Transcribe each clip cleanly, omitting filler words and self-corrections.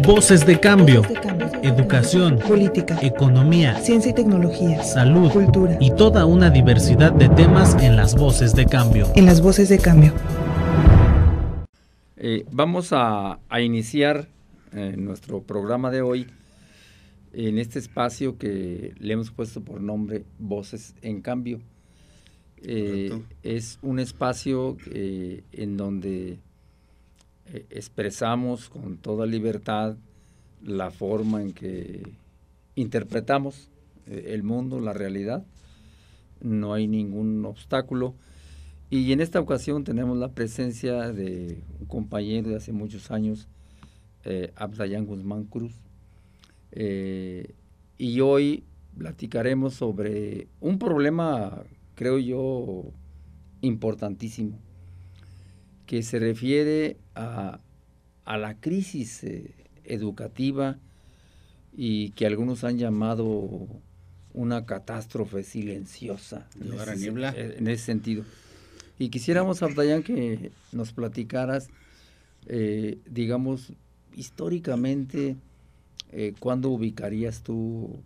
Voces de cambio. Voces de cambio. Educación, política, economía, ciencia y tecnología, salud, cultura y toda una diversidad de temas en las Voces de Cambio. En las Voces de Cambio. Vamos a iniciar nuestro programa de hoy en este espacio que le hemos puesto por nombre Voces en Cambio. Es un espacio en donde expresamos con toda libertad la forma en que interpretamos el mundo, la realidad. No hay ningún obstáculo. Y en esta ocasión tenemos la presencia de un compañero de hace muchos años, Abdayan Guzmán Cruz. Y hoy platicaremos sobre un problema, creo yo, importantísimo, que se refiere a la crisis educativa y que algunos han llamado una catástrofe silenciosa en ese sentido. Y quisiéramos, Abdayan, que nos platicaras, digamos, históricamente, ¿cuándo ubicarías tú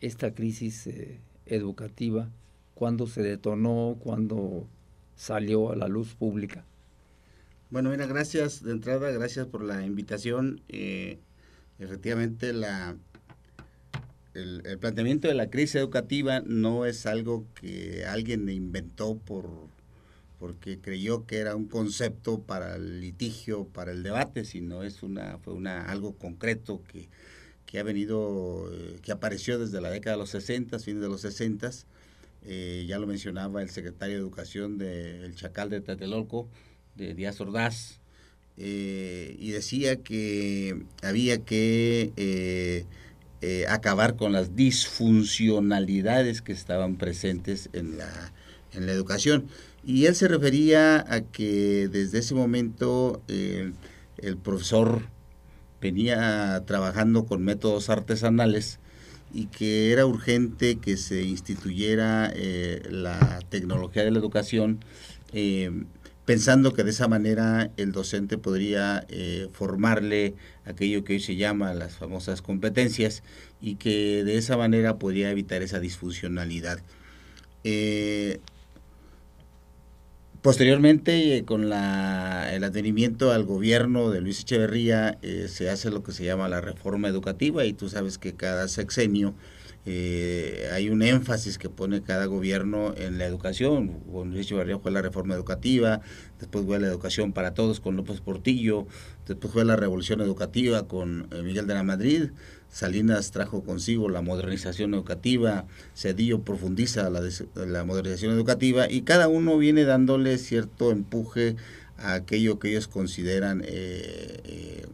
esta crisis educativa? ¿Cuándo se detonó? ¿Cuándo salió a la luz pública? Bueno, mira, gracias de entrada, gracias por la invitación. Efectivamente, el planteamiento de la crisis educativa no es algo que alguien inventó porque creyó que era un concepto para el litigio, para el debate, sino fue algo concreto que ha venido, que apareció desde la década de los 60, fines de los 60. Ya lo mencionaba el secretario de Educación del Chacal de Tlatelolco, de Díaz Ordaz, y decía que había que acabar con las disfuncionalidades que estaban presentes en la educación. Y él se refería a que desde ese momento el profesor venía trabajando con métodos artesanales y que era urgente que se instituyera la tecnología de la educación, pensando que de esa manera el docente podría formarle aquello que hoy se llama las famosas competencias y que de esa manera podría evitar esa disfuncionalidad. Posteriormente, con el advenimiento al gobierno de Luis Echeverría, se hace lo que se llama la reforma educativa, y tú sabes que cada sexenio hay un énfasis que pone cada gobierno en la educación. Con Luis Echeverría fue la reforma educativa, después fue la educación para todos con López Portillo, después fue la revolución educativa con Miguel de la Madrid, Salinas trajo consigo la modernización educativa, Zedillo profundiza la modernización educativa, y cada uno viene dándole cierto empuje a aquello que ellos consideran que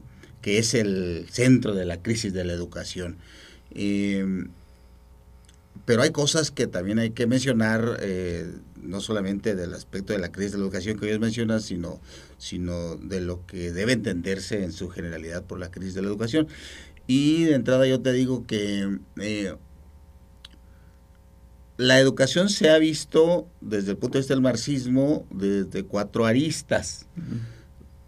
es el centro de la crisis de la educación. Pero hay cosas que también hay que mencionar, no solamente del aspecto de la crisis de la educación que ellos mencionan, sino de lo que debe entenderse en su generalidad por la crisis de la educación. Y de entrada yo te digo que la educación se ha visto desde el punto de vista del marxismo desde 4 aristas.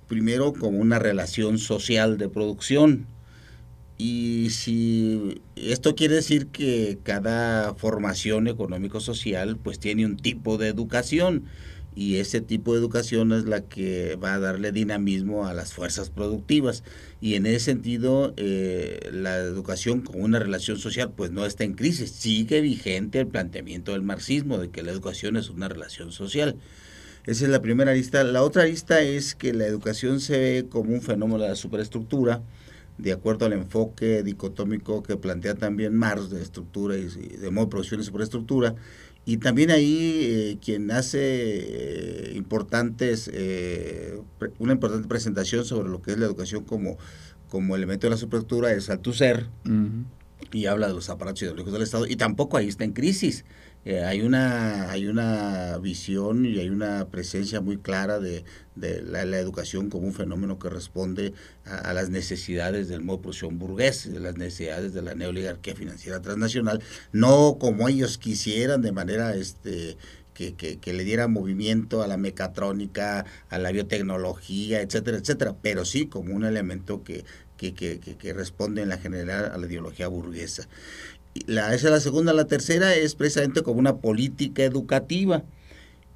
Primero, como una relación social de producción. Y si esto quiere decir que cada formación económico-social pues tiene un tipo de educación, y ese tipo de educación es la que va a darle dinamismo a las fuerzas productivas, y en ese sentido la educación como una relación social pues no está en crisis. Sigue vigente el planteamiento del marxismo de que la educación es una relación social. Esa es la primera arista. La otra arista es que la educación se ve como un fenómeno de la superestructura, de acuerdo al enfoque dicotómico que plantea también Marx de estructura y de modo de producción y superestructura. Y también ahí quien hace una importante presentación sobre lo que es la educación como elemento de la superestructura es Althusser, y habla de los aparatos ideológicos del Estado, y tampoco ahí está en crisis. Hay una visión y hay una presencia muy clara de la educación como un fenómeno que responde a las necesidades del modo de producción burgués, de las necesidades de la neoligarquía financiera transnacional, no como ellos quisieran, de manera que le diera movimiento a la mecatrónica, a la biotecnología, etcétera, etcétera, pero sí como un elemento que responde en la general a la ideología burguesa. Esa es la segunda. La tercera es precisamente como una política educativa.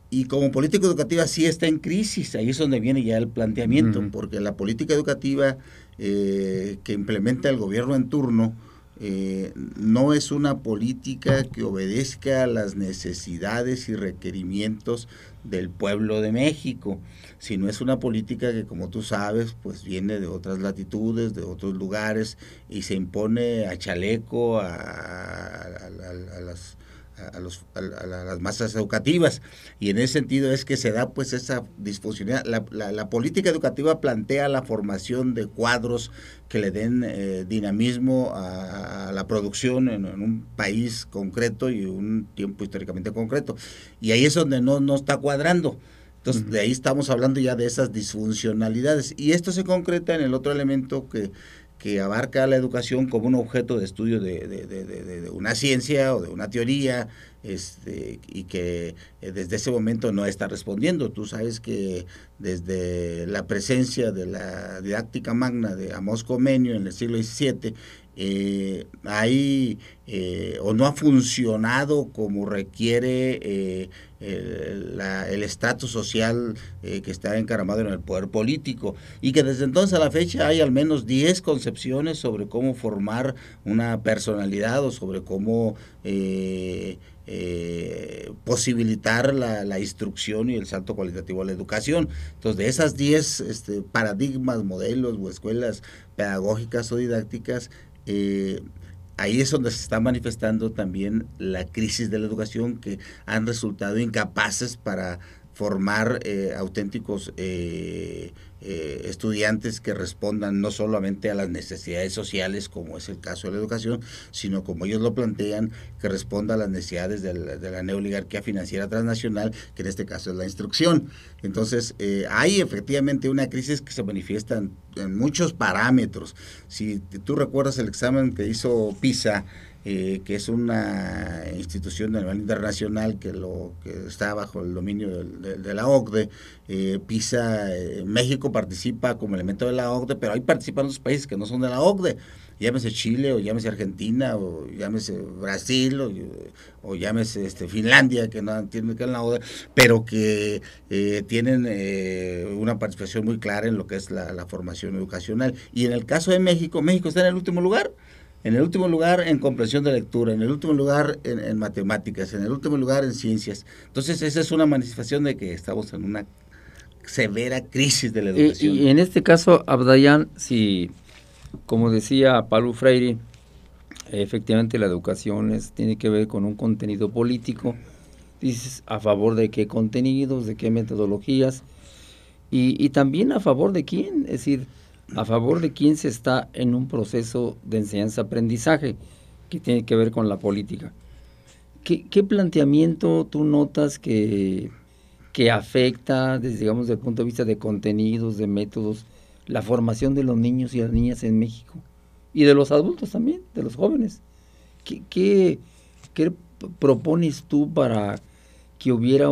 Y como política educativa sí está en crisis, ahí es donde viene ya el planteamiento, porque la política educativa que implementa el gobierno en turno no es una política que obedezca a las necesidades y requerimientos del pueblo de México, sino es una política que, como tú sabes, pues viene de otras latitudes, de otros lugares, y se impone a chaleco a las masas educativas, y en ese sentido es que se da pues esa disfuncionalidad. La política educativa plantea la formación de cuadros que le den dinamismo a la producción en un país concreto y un tiempo históricamente concreto, y ahí es donde no está cuadrando. Entonces de ahí estamos hablando ya de esas disfuncionalidades, y esto se concreta en el otro elemento que abarca la educación como un objeto de estudio de una ciencia o de una teoría, y que desde ese momento no está respondiendo. Tú sabes que desde la presencia de la didáctica magna de Amos Comenius en el siglo XVII, o no ha funcionado como requiere el estatus social que está encaramado en el poder político, y que desde entonces a la fecha hay al menos 10 concepciones sobre cómo formar una personalidad o sobre cómo posibilitar la instrucción y el salto cualitativo a la educación. Entonces, de esas 10 paradigmas, modelos o escuelas pedagógicas o didácticas, ahí es donde se está manifestando también la crisis de la educación, que han resultado incapaces para formar auténticos estudiantes que respondan no solamente a las necesidades sociales, como es el caso de la educación, sino, como ellos lo plantean, que responda a las necesidades de la neoligarquía financiera transnacional, que en este caso es la instrucción. Entonces, hay efectivamente una crisis que se manifiesta en muchos parámetros. Si tú recuerdas el examen que hizo PISA, que es una institución de nivel internacional que está bajo el dominio de la OCDE. PISA, México participa como elemento de la OCDE, pero ahí participan otros países que no son de la OCDE, llámese Chile, o llámese Argentina, o llámese Brasil, o llámese Finlandia, que no tienen que en la OCDE, pero que tienen una participación muy clara en lo que es la formación educacional. Y en el caso de México, México está en el último lugar. En el último lugar en comprensión de lectura, en el último lugar en matemáticas, en el último lugar en ciencias. Entonces esa es una manifestación de que estamos en una severa crisis de la educación. Y en este caso, Abdayán, si, como decía Paulo Freire, efectivamente la educación tiene que ver con un contenido político. Dices, ¿a favor de qué contenidos, de qué metodologías? Y también a favor de quién, es decir, a favor de quién se está en un proceso de enseñanza-aprendizaje que tiene que ver con la política. ¿Qué planteamiento tú notas que afecta, desde el punto de vista de contenidos, de métodos, la formación de los niños y las niñas en México? Y de los adultos también, de los jóvenes. ¿Qué propones tú para que hubiera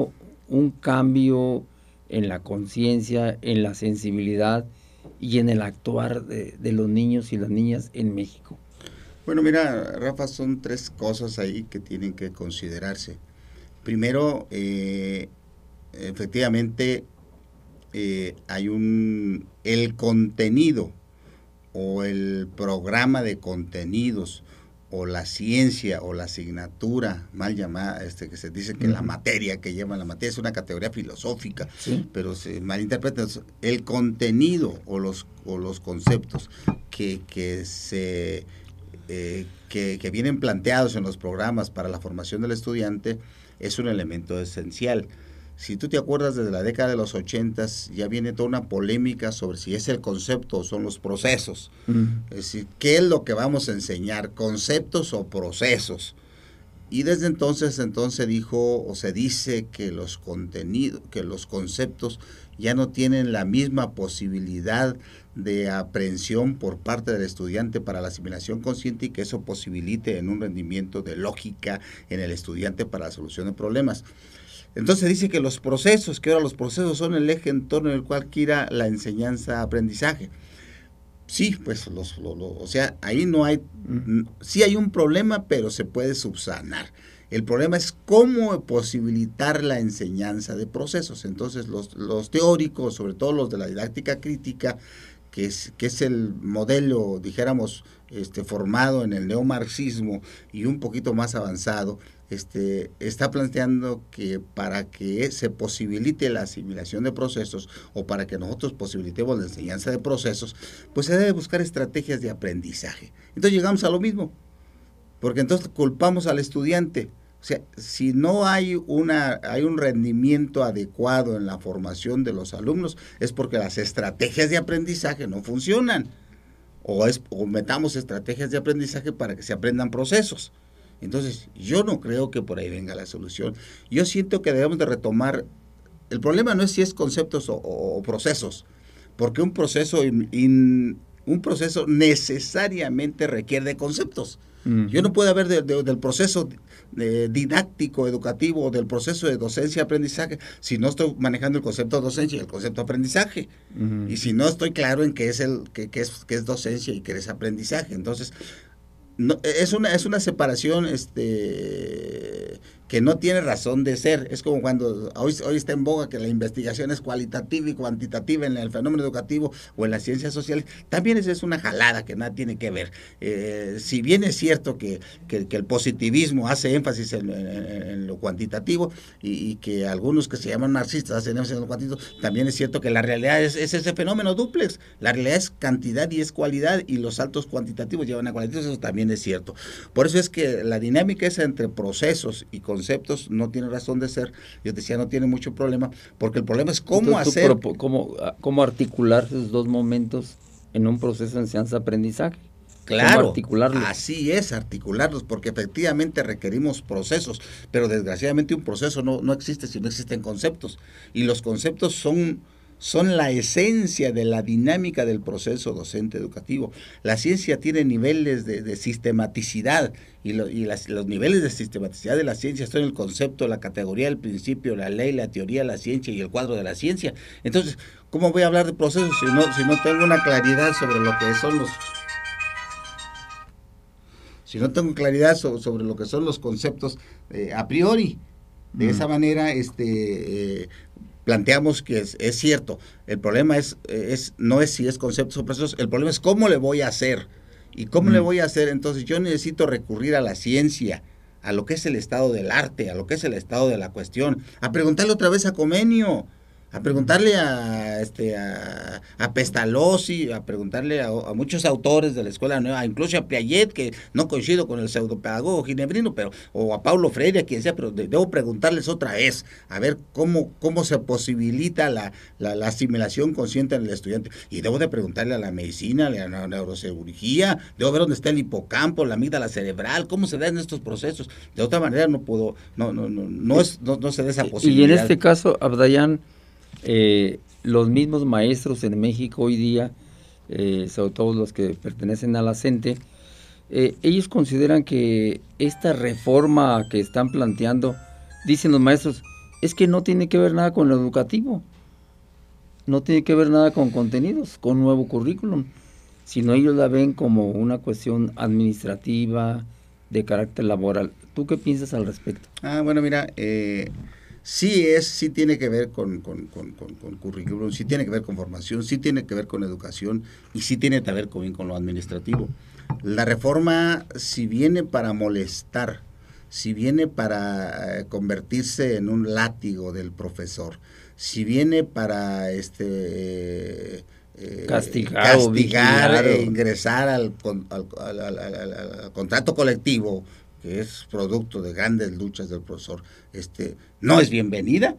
un cambio en la conciencia, en la sensibilidad y en el actuar de los niños y las niñas en México? Bueno, mira, Rafa, son 3 cosas ahí que tienen que considerarse. Primero, efectivamente, hay el contenido o el programa de contenidos o la ciencia o la asignatura mal llamada, que se dice que la materia que lleva la materia es una categoría filosófica, ¿sí? Pero se malinterpreta. El contenido o los conceptos que vienen planteados en los programas para la formación del estudiante es un elemento esencial. Si tú te acuerdas, desde la década de los 80 ya viene toda una polémica sobre si es el concepto o son los procesos. Es decir, ¿qué es lo que vamos a enseñar? ¿Conceptos o procesos? Y desde entonces dijo o se dice que los conceptos ya no tienen la misma posibilidad de aprehensión por parte del estudiante para la asimilación consciente, y que eso posibilite en un rendimiento de lógica en el estudiante para la solución de problemas. Entonces dice que ahora los procesos son el eje en torno al cual gira la enseñanza-aprendizaje. Sí, pues, o sea, ahí no hay, sí hay un problema, pero se puede subsanar. El problema es cómo posibilitar la enseñanza de procesos. Entonces, los teóricos, sobre todo los de la didáctica crítica, que es el modelo, dijéramos, formado en el neomarxismo y un poquito más avanzado, está planteando que para que se posibilite la asimilación de procesos o para que nosotros posibilitemos la enseñanza de procesos, pues se debe buscar estrategias de aprendizaje. Entonces llegamos a lo mismo, porque entonces culpamos al estudiante. O sea, si no hay un rendimiento adecuado en la formación de los alumnos, es porque las estrategias de aprendizaje no funcionan. O metamos estrategias de aprendizaje para que se aprendan procesos. Entonces, yo no creo que por ahí venga la solución. Yo siento que debemos de retomar, el problema no es si es conceptos o procesos, porque un proceso necesariamente requiere de conceptos. Yo no puedo hablar del proceso didáctico, educativo, del proceso de docencia-aprendizaje, si no estoy manejando el concepto de docencia y el concepto de aprendizaje. Y si no estoy claro en qué es docencia y qué es aprendizaje. Entonces, no, es una separación que no tiene razón de ser. Es como cuando hoy está en boga que la investigación es cualitativa y cuantitativa en el fenómeno educativo o en las ciencias sociales. También es una jalada que nada tiene que ver. Si bien es cierto que el positivismo hace énfasis en lo cuantitativo y que algunos que se llaman marxistas hacen énfasis en lo cuantitativo, también es cierto que la realidad es ese fenómeno dúplex. La realidad es cantidad y es cualidad, y los saltos cuantitativos llevan a cualitativos. Eso también es cierto. Por eso es que la dinámica esa entre procesos y conceptos no tiene razón de ser. Yo decía, no tiene mucho problema, porque el problema es cómo hacer... ¿Cómo articular esos dos momentos en un proceso de enseñanza-aprendizaje? Claro, articularlos. Así es, articularlos, porque efectivamente requerimos procesos, pero desgraciadamente un proceso no existe si no existen conceptos, y los conceptos son la esencia de la dinámica del proceso docente educativo. La ciencia tiene niveles de sistematicidad, y los niveles de sistematicidad de la ciencia son el concepto, la categoría, el principio, la ley, la teoría, la ciencia y el cuadro de la ciencia. Entonces, ¿cómo voy a hablar de procesos si no tengo una claridad sobre lo que son los... Si no tengo claridad sobre lo que son los conceptos a priori? De esa manera, planteamos que es cierto. El problema no es si es conceptos o procesos, el problema es cómo le voy a hacer. ¿Y cómo le voy a hacer? Entonces yo necesito recurrir a la ciencia, a lo que es el estado del arte, a lo que es el estado de la cuestión, a preguntarle otra vez a Comenio, a preguntarle a Pestalozzi, a preguntarle a muchos autores de la Escuela Nueva, incluso a Piaget, que no coincido con el pseudopedagogo ginebrino, o a Paulo Freire, a quien sea, pero debo preguntarles otra vez, a ver cómo se posibilita la asimilación consciente en el estudiante. Y debo de preguntarle a la medicina, a la neurocirugía, debo ver dónde está el hipocampo, la amígdala cerebral, cómo se dan estos procesos. De otra manera no puedo, no se da esa posibilidad. Y en este caso, Abdayán, los mismos maestros en México hoy día, sobre todo los que pertenecen a la CENTE, ellos consideran que esta reforma que están planteando, dicen los maestros, es que no tiene que ver nada con lo educativo, no tiene que ver nada con contenidos, con nuevo currículum, sino ellos la ven como una cuestión administrativa, de carácter laboral. ¿Tú qué piensas al respecto? Bueno, mira, sí tiene que ver con currículum, sí tiene que ver con formación, sí tiene que ver con educación y sí tiene que ver con lo administrativo. La reforma, si viene para molestar, si viene para convertirse en un látigo del profesor, si viene para castigar e ingresar al contrato colectivo, que es producto de grandes luchas del profesor, no es bienvenida.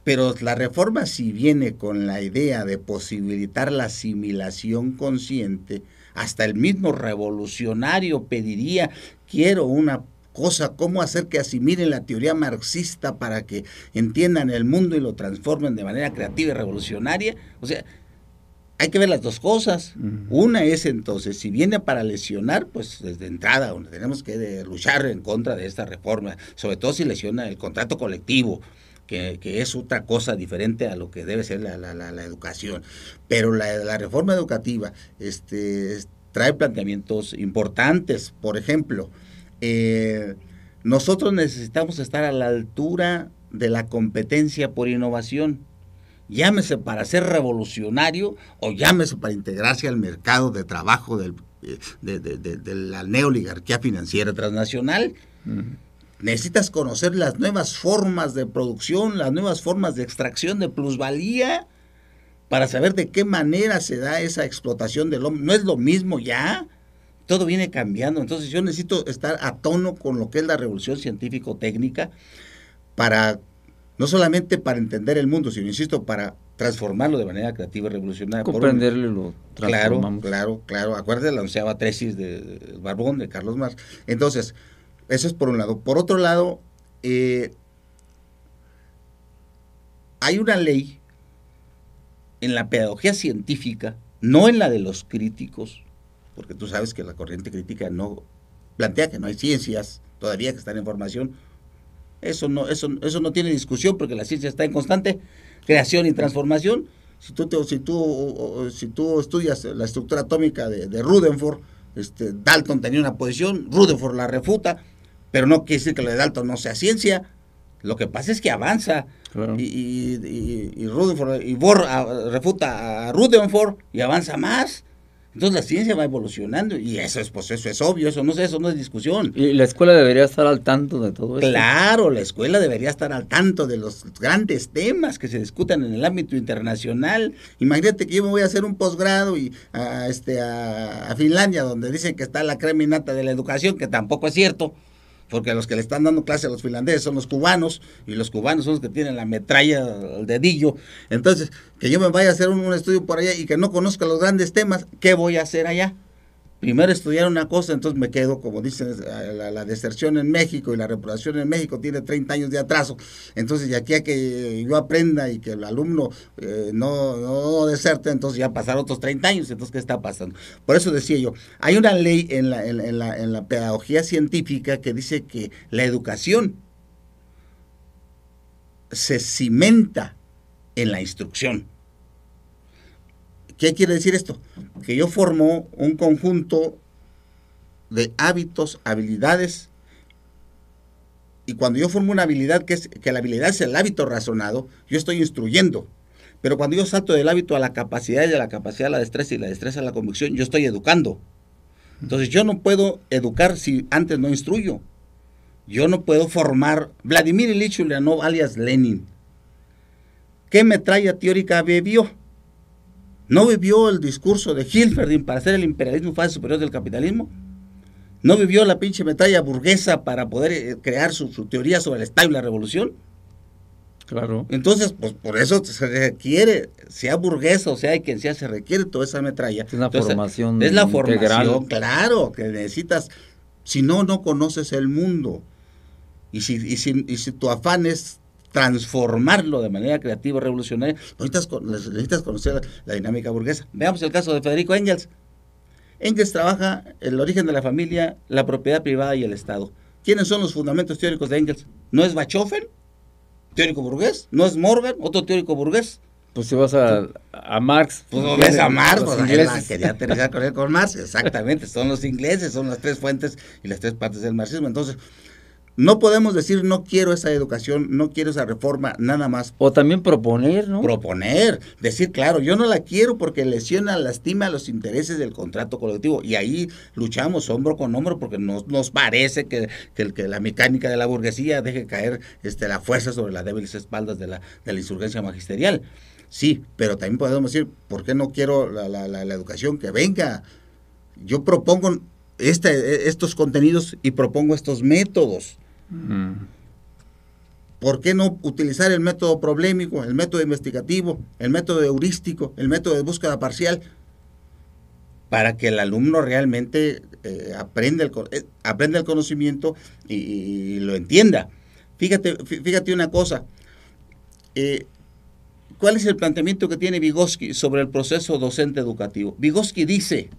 Pero la reforma, si viene con la idea de posibilitar la asimilación consciente, hasta el mismo revolucionario pediría, quiero una cosa, cómo hacer que asimilen la teoría marxista para que entiendan el mundo y lo transformen de manera creativa y revolucionaria. O sea, hay que ver las dos cosas. Una es entonces, si viene para lesionar, pues desde entrada tenemos que luchar en contra de esta reforma, sobre todo si lesiona el contrato colectivo, que es otra cosa diferente a lo que debe ser la educación. Pero la reforma educativa trae planteamientos importantes. Por ejemplo, nosotros necesitamos estar a la altura de la competencia por innovación. Llámese para ser revolucionario o llámese para integrarse al mercado de trabajo de la neoligarquía financiera transnacional. Necesitas conocer las nuevas formas de producción, las nuevas formas de extracción de plusvalía para saber de qué manera se da esa explotación del hombre. No es lo mismo ya, todo viene cambiando. Entonces yo necesito estar a tono con lo que es la revolución científico-técnica no solamente para entender el mundo, sino, insisto, para transformarlo de manera creativa y revolucionaria. Comprenderlo y lo transformamos. Claro. Acuérdate la 11ª tesis de Barbón, de Carlos Marx. Entonces, eso es por un lado. Por otro lado, hay una ley en la pedagogía científica, no en la de los críticos, porque tú sabes que la corriente crítica no plantea que no hay ciencias todavía que están en formación. Eso no tiene discusión, porque la ciencia está en constante creación y transformación. Si tú estudias la estructura atómica de Rutherford, Dalton tenía una posición, Rutherford la refuta, pero no quiere decir que lo de Dalton no sea ciencia. Lo que pasa es que avanza. Claro. Y Rutherford y Bohr refuta a Rutherford y avanza más. Entonces la ciencia va evolucionando y eso es obvio, eso no es discusión. Y la escuela debería estar al tanto de todo eso. Claro, la escuela debería estar al tanto de los grandes temas que se discutan en el ámbito internacional. Imagínate que yo me voy a hacer un posgrado a Finlandia, donde dicen que está la crema innata de la educación, que tampoco es cierto, porque los que le están dando clase a los finlandeses son los cubanos, y los cubanos son los que tienen la metralla al dedillo. Entonces, que yo me vaya a hacer un estudio por allá y que no conozca los grandes temas, ¿qué voy a hacer allá? Primero estudiar una cosa, entonces me quedo, como dicen, la deserción en México y la reprobación en México tiene 30 años de atraso. Entonces, de aquí a que yo aprenda y que el alumno no deserte, entonces ya pasaron otros 30 años. Entonces, ¿qué está pasando? Por eso decía yo, hay una ley en la pedagogía científica que dice que la educación se cimenta en la instrucción. ¿Qué quiere decir esto? Que yo formo un conjunto de hábitos, habilidades, y cuando yo formo una habilidad, que la habilidad es el hábito razonado, yo estoy instruyendo. Pero cuando yo salto del hábito a la capacidad, y de la capacidad a la destreza, y la destreza a la convicción, yo estoy educando. Entonces yo no puedo educar si antes no instruyo. Yo no puedo formar. Vladimir Ilich Ulyanov, alias Lenin, ¿qué metralla teórica bebió? ¿No vivió el discurso de Hilferding para hacer el imperialismo fase superior del capitalismo? ¿No vivió la pinche metralla burguesa para poder crear su teoría sobre el Estado y la revolución? Claro. Entonces, pues por eso se requiere, sea burguesa o sea quien sea, se requiere toda esa metralla. Es una formación es la integral. Formación, claro, que necesitas. Si no conoces el mundo. Y si tu afán es transformarlo de manera creativa, revolucionaria, necesitas conocer la dinámica burguesa. Veamos el caso de Federico Engels. Engels trabaja el origen de la familia, la propiedad privada y el Estado. ¿Quiénes son los fundamentos teóricos de Engels? ¿No es Bachofen, teórico burgués? ¿No es Morgan, otro teórico burgués? Pues si vas a Marx. Pues ves a Marx, pues quería aterrizar con Marx, exactamente, son los ingleses, son las tres fuentes y las tres partes del marxismo. Entonces, no podemos decir no quiero esa educación, no quiero esa reforma, nada más. O también proponer, ¿no? Proponer, decir, claro, yo no la quiero porque lastima los intereses del contrato colectivo. Y ahí luchamos hombro con hombro porque nos parece que la mecánica de la burguesía deje caer la fuerza sobre las débiles espaldas de la insurgencia magisterial. Sí, pero también podemos decir, ¿por qué no quiero la educación que venga? Yo propongo estos contenidos y propongo estos métodos. ¿Por qué no utilizar el método problemático, el método investigativo, el método heurístico, el método de búsqueda parcial, para que el alumno realmente aprenda el conocimiento y lo entienda? Fíjate una cosa, ¿cuál es el planteamiento que tiene Vygotsky sobre el proceso docente educativo? Vygotsky dice,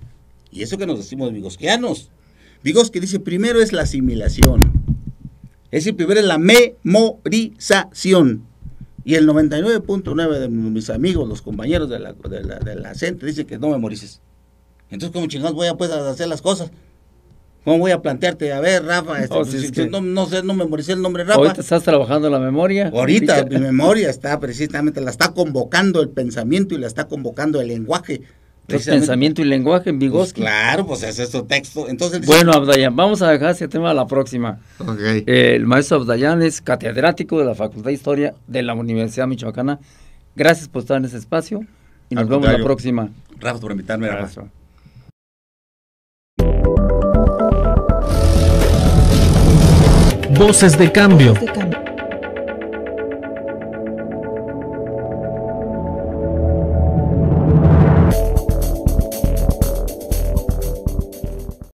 y eso que nos decimos vygoskianos, Vygotsky dice, primero es la asimilación. Es decir, primero es la memorización. Y el 99.9 de mis amigos, los compañeros de la gente, dicen que no memorices. Entonces, ¿cómo chingados voy a pues, a hacer las cosas? ¿Cómo voy a plantearte? A ver, Rafa, no sé, no memoricé el nombre Rafa. Ahorita estás trabajando la memoria. Ahorita mi memoria está precisamente, la está convocando el pensamiento y la está convocando el lenguaje. Pensamiento y lenguaje en Vygotsky. Pues claro, pues ese es su texto. Entonces, bueno, Abdayan, vamos a dejar ese tema a la próxima. Okay. El maestro Abdayan es catedrático de la Facultad de Historia de la Universidad Michoacana. Gracias por estar en ese espacio y nos vemos la próxima. Rafa, por invitarme, Rafa. Voces de cambio.